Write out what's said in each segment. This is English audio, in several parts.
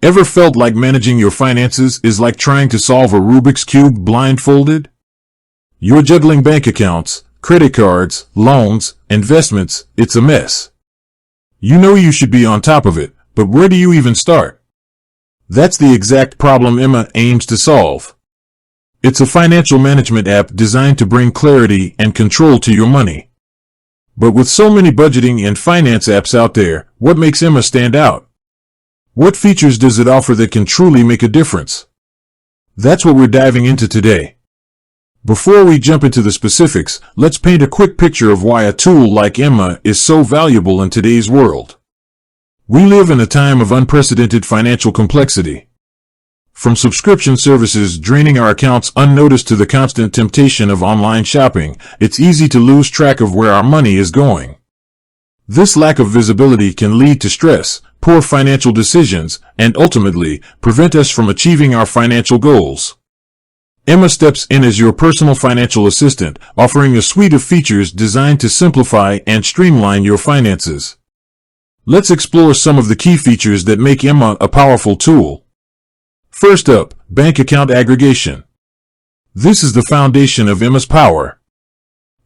Ever felt like managing your finances is like trying to solve a Rubik's Cube blindfolded? You're juggling bank accounts, credit cards, loans, investments. It's a mess. You know you should be on top of it, but where do you even start? That's the exact problem Emma aims to solve. It's a financial management app designed to bring clarity and control to your money. But with so many budgeting and finance apps out there, what makes Emma stand out? What features does it offer that can truly make a difference? That's what we're diving into today. Before we jump into the specifics, let's paint a quick picture of why a tool like Emma is so valuable in today's world. We live in a time of unprecedented financial complexity. From subscription services draining our accounts unnoticed to the constant temptation of online shopping, it's easy to lose track of where our money is going. This lack of visibility can lead to stress, poor financial decisions, and ultimately, prevent us from achieving our financial goals. Emma steps in as your personal financial assistant, offering a suite of features designed to simplify and streamline your finances. Let's explore some of the key features that make Emma a powerful tool. First up, bank account aggregation. This is the foundation of Emma's power.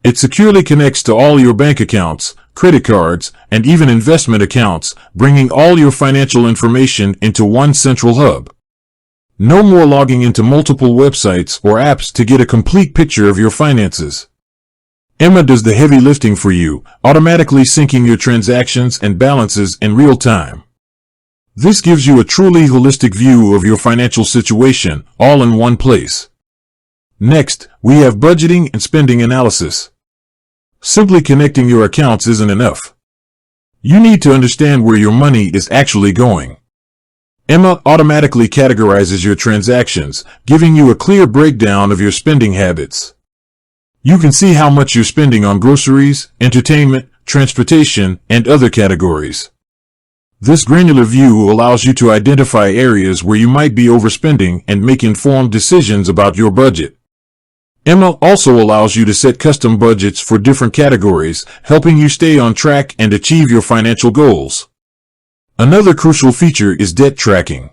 It securely connects to all your bank accounts, credit cards, and even investment accounts, bringing all your financial information into one central hub. No more logging into multiple websites or apps to get a complete picture of your finances. Emma does the heavy lifting for you, automatically syncing your transactions and balances in real time. This gives you a truly holistic view of your financial situation, all in one place. Next, we have budgeting and spending analysis. Simply connecting your accounts isn't enough. You need to understand where your money is actually going. Emma automatically categorizes your transactions, giving you a clear breakdown of your spending habits. You can see how much you're spending on groceries, entertainment, transportation, and other categories. This granular view allows you to identify areas where you might be overspending and make informed decisions about your budget. Emma also allows you to set custom budgets for different categories, helping you stay on track and achieve your financial goals. Another crucial feature is debt tracking.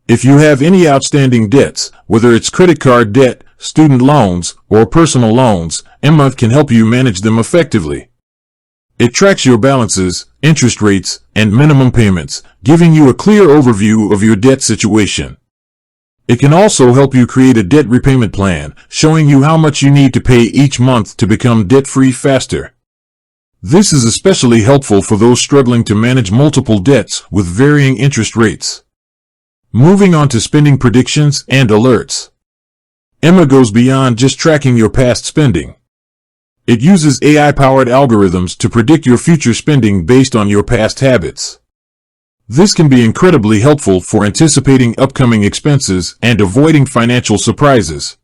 If you have any outstanding debts, whether it's credit card debt, student loans, or personal loans, Emma can help you manage them effectively. It tracks your balances, interest rates, and minimum payments, giving you a clear overview of your debt situation. It can also help you create a debt repayment plan, showing you how much you need to pay each month to become debt-free faster. This is especially helpful for those struggling to manage multiple debts with varying interest rates. Moving on to spending predictions and alerts. Emma goes beyond just tracking your past spending. It uses AI-powered algorithms to predict your future spending based on your past habits. This can be incredibly helpful for anticipating upcoming expenses and avoiding financial surprises.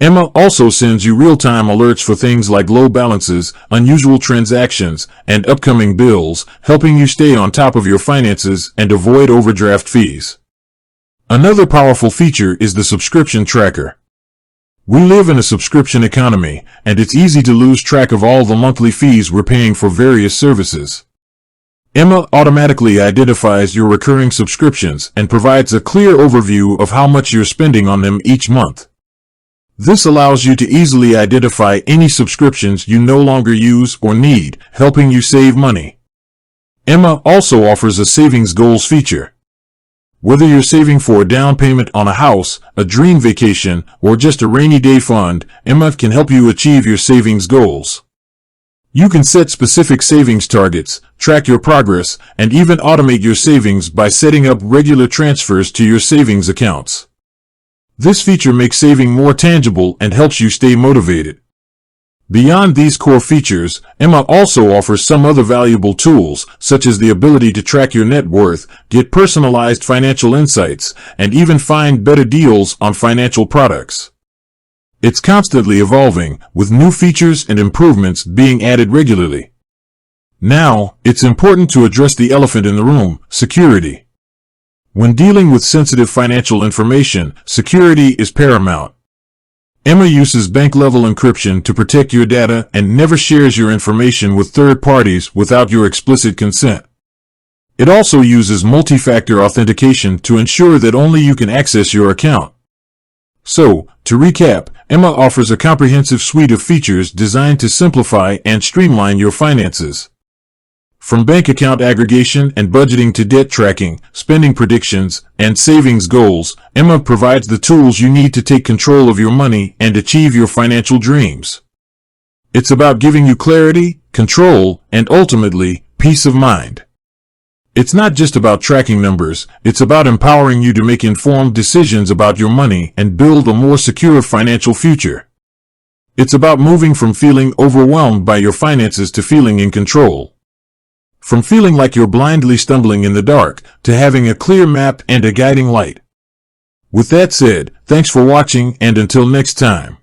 Emma also sends you real-time alerts for things like low balances, unusual transactions, and upcoming bills, helping you stay on top of your finances and avoid overdraft fees. Another powerful feature is the subscription tracker. We live in a subscription economy, and it's easy to lose track of all the monthly fees we're paying for various services. Emma automatically identifies your recurring subscriptions and provides a clear overview of how much you're spending on them each month. This allows you to easily identify any subscriptions you no longer use or need, helping you save money. Emma also offers a savings goals feature. Whether you're saving for a down payment on a house, a dream vacation, or just a rainy day fund, Emma can help you achieve your savings goals. You can set specific savings targets, track your progress, and even automate your savings by setting up regular transfers to your savings accounts. This feature makes saving more tangible and helps you stay motivated. Beyond these core features, Emma also offers some other valuable tools, such as the ability to track your net worth, get personalized financial insights, and even find better deals on financial products. It's constantly evolving, with new features and improvements being added regularly. Now, it's important to address the elephant in the room: security. When dealing with sensitive financial information, security is paramount. Emma uses bank-level encryption to protect your data and never shares your information with third parties without your explicit consent. It also uses multi-factor authentication to ensure that only you can access your account. So, to recap, Emma offers a comprehensive suite of features designed to simplify and streamline your finances. From bank account aggregation and budgeting to debt tracking, spending predictions, and savings goals, Emma provides the tools you need to take control of your money and achieve your financial dreams. It's about giving you clarity, control, and ultimately, peace of mind. It's not just about tracking numbers, it's about empowering you to make informed decisions about your money and build a more secure financial future. It's about moving from feeling overwhelmed by your finances to feeling in control. From feeling like you're blindly stumbling in the dark to having a clear map and a guiding light. With that said, thanks for watching, and until next time.